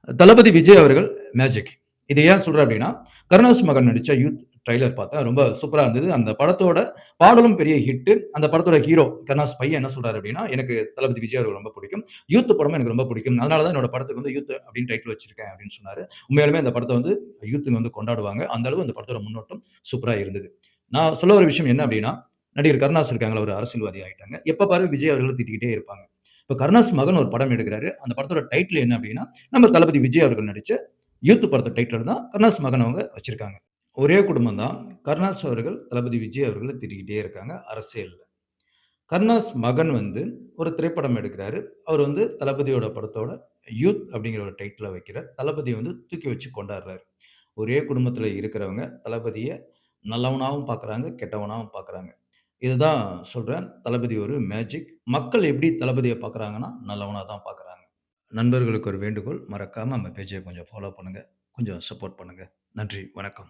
தளபதி விஜய் அவர்கள் மேஜிக். இத ஏன் சொல்றேன் அப்டின்னா, கருணாஸ் மகன் நடிச்ச யூத் ட்ரெய்லர் பார்த்தேன். ரொம்ப சூப்பரா இருந்தது. அந்த படத்தோட பாடலும் பெரிய ஹிட்டு. அந்த படத்தோட ஹீரோ கருணாஸ் பையன் என்ன சொல்றாரு அப்டின்னா, "எனக்கு தளபதி விஜய் அவர்கள் ரொம்ப புடிக்கும். யூத் படமும் எனக்கு ரொம்ப புடிக்கும். அதனால தான் என்னோட படத்துக்கு வந்து யூத் அப்டின்னு டைட்டில் வச்சிருக்கேன்" அப்டின்னு சொன்னாரு. உண்மையாலுமே அந்த படத்த வந்து யூத்துங்க வந்து கொண்டாடுவாங்க. அந்த அளவு அந்த படத்தோட முன்னோட்டம் சூப்பரா இருந்தது. நான் சொல்ல வர விஷயம் என்ன அப்டின்னா, நடிகர் கருணாஸ் இருக்காங்கல்ல, ஒரு அரசியல்வாதி ஆயிட்டாங்க. எப்ப பாரு விஜய் அவர்கள திட்டிக்கிட்டே இருப்பாங்க. இப்ப கருணாஸ் மகன் ஒரு படம் எடுக்குறாரு. அந்த படத்தோட டைட்டில் என்ன அப்டின்னா, நம்ம தளபதி விஜய் அவர்கள் நடிச்ச யூத் படத்த டைட்டில் தான் கருணாஸ் மகன் அவங்க வச்சிருக்காங்க. ஒரே குடும்பம் தான். கருணாஸ் அவர்கள் தளபதி விஜய் அவர்கள திட்டிக்கிட்டே இருக்காங்க அரசியல்ல. கருணாஸ் மகன் வந்து ஒரு திரைப்படம் எடுக்குறாரு. அவர் வந்து தளபதியோட படத்தோட யூத் அப்படிங்கிற ஒரு டைட்டில வைக்கிறார். தளபதிய வந்து தூக்கி வச்சு கொண்டாடுறாரு. ஒரே குடும்பத்தில இருக்கிறவங்க தளபதிய நல்லவனாவும் பார்க்குறாங்க, கெட்டவனாவும் பார்க்குறாங்க. இதுதான் சொல்றேன். தளபதி ஒரு மேஜிக். மக்கள் எப்படி தளபதிய பார்க்குறாங்கன்னா, நல்லவனா தான் பார்க்குறாங்க. நண்பர்களுக்கு ஒரு வேண்டுகோள். மறக்காம நம்ம பேஜ கொஞ்சம் ஃபாலோ பண்ணுங்க. கொஞ்சம் சப்போர்ட் பண்ணுங்க. நன்றி. வணக்கம்.